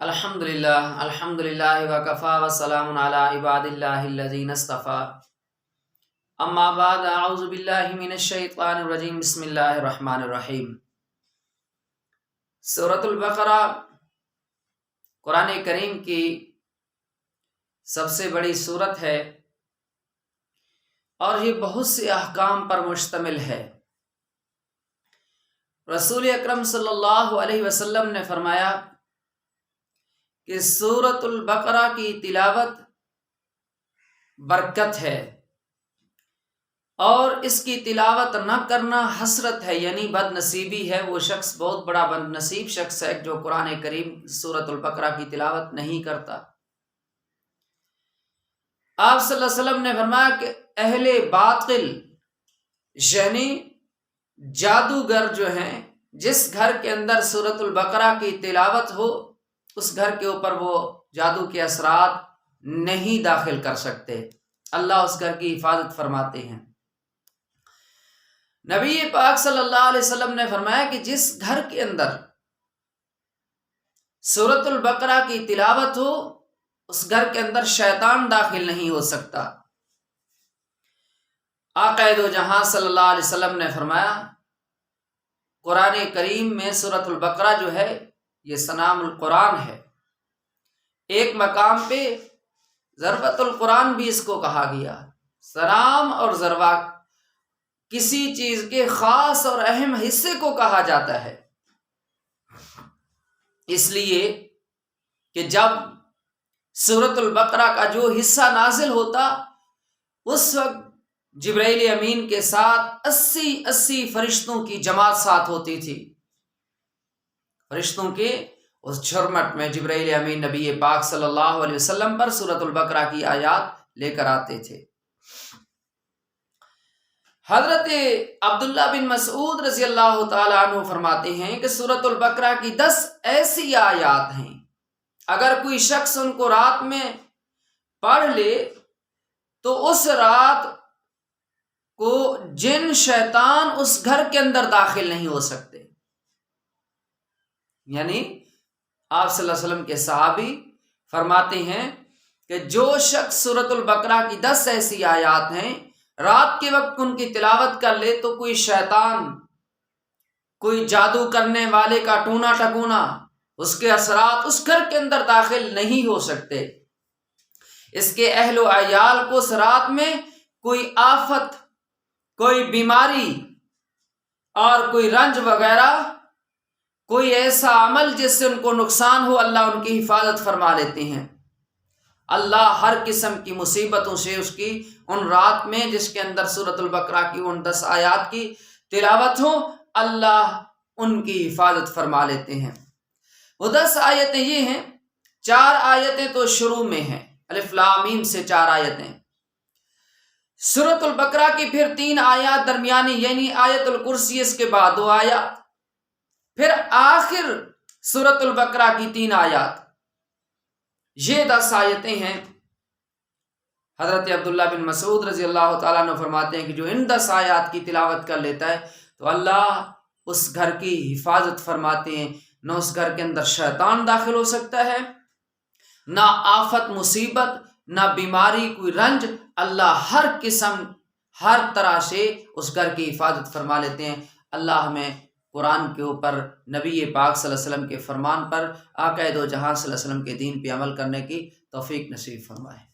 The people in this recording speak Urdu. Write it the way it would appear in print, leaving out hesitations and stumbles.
الحمدللہ وکفا وسلام علی عباداللہ الذین اصطفیٰ اما بعد اعوذ باللہ من الشیطان الرجیم بسم اللہ الرحمن الرحیم۔ سورۃ البقرہ قرآن کریم کی سب سے بڑی سورت ہے اور یہ بہت سے احکام پر مشتمل ہے۔ رسول اکرم صلی اللہ علیہ وسلم نے فرمایا کہ سورۃ البقرہ کی تلاوت برکت ہے اور اس کی تلاوت نہ کرنا حسرت ہے، یعنی بد نصیبی ہے۔ وہ شخص بہت بڑا بد نصیب شخص ہے جو قرآن کریم سورۃ البقرہ کی تلاوت نہیں کرتا۔ آپ صلی اللہ علیہ وسلم نے فرمایا کہ اہل باطل یعنی جادوگر جو ہیں، جس گھر کے اندر سورۃ البقرہ کی تلاوت ہو اس گھر کے اوپر وہ جادو کے اثرات نہیں داخل کر سکتے۔ اللہ اس گھر کی حفاظت فرماتے ہیں۔ نبی پاک صلی اللہ علیہ وسلم نے فرمایا کہ جس گھر کے اندر سورۃ البقرہ کی تلاوت ہو اس گھر کے اندر شیطان داخل نہیں ہو سکتا۔ آقا دو جہاں صلی اللہ علیہ وسلم نے فرمایا قرآن کریم میں سورۃ البقرہ جو ہے یہ سنام القرآن ہے۔ ایک مقام پہ ضربۃ القرآن بھی اس کو کہا گیا۔ سنام اور ضربہ کسی چیز کے خاص اور اہم حصے کو کہا جاتا ہے، اس لیے کہ جب سورۃ البقرہ کا جو حصہ نازل ہوتا اس وقت جبرائیل امین کے ساتھ 80 فرشتوں کی جماعت ساتھ ہوتی تھی۔ فرشتوں کے اس جھرمٹ میں جبرائیل امین نبی پاک صلی اللہ علیہ وسلم پر سورۃ البقرہ کی آیات لے کر آتے تھے۔ حضرت عبداللہ بن مسعود رضی اللہ تعالیٰ عنہ فرماتے ہیں کہ سورۃ البقرہ کی 10 ایسی آیات ہیں، اگر کوئی شخص ان کو رات میں پڑھ لے تو اس رات کو جن شیطان اس گھر کے اندر داخل نہیں ہو سکتے۔ یعنی آپ صلی اللہ علیہ وسلم کے صحابی فرماتے ہیں کہ جو شخص سورۃ البقرہ کی 10 ایسی آیات ہیں رات کے وقت ان کی تلاوت کر لے تو کوئی شیطان، کوئی جادو کرنے والے کا ٹونا ٹکونا، اس کے اثرات اس گھر کے اندر داخل نہیں ہو سکتے۔ اس کے اہل و عیال کو اس رات میں کوئی آفت، کوئی بیماری اور کوئی رنج وغیرہ، کوئی ایسا عمل جس سے ان کو نقصان ہو، اللہ ان کی حفاظت فرما لیتے ہیں۔ اللہ ہر قسم کی مصیبتوں سے اس کی ان رات میں جس کے اندر سورۃ البقرہ کی ان 10 آیات کی تلاوت ہو، اللہ ان کی حفاظت فرما لیتے ہیں۔ وہ 10 آیتیں یہ ہیں، 4 آیتیں تو شروع میں ہیں، الف لام میم سے 4 آیتیں۔ سورۃ البقرہ کی پھر 3 آیات درمیانی، یعنی آیت الکرسی، اس کے بعد 2 آیات، پھر آخر سورۃ البقرہ کی 3 آیات، یہ 10 آیتیں ہیں۔ حضرت عبداللہ بن مسعود رضی اللہ تعالیٰ عنہ فرماتے ہیں کہ جو ان 10 آیات کی تلاوت کر لیتا ہے تو اللہ اس گھر کی حفاظت فرماتے ہیں، نہ اس گھر کے اندر شیطان داخل ہو سکتا ہے، نہ آفت مصیبت، نہ بیماری، کوئی رنج، اللہ ہر قسم ہر طرح سے اس گھر کی حفاظت فرما لیتے ہیں۔ اللہ ہمیں قرآن کے اوپر، نبی پاک صلی اللہ علیہ وسلم کے فرمان پر، آقا دو جہاں صلی اللہ علیہ وسلم کے دین پہ عمل کرنے کی توفیق نصیب فرمائے۔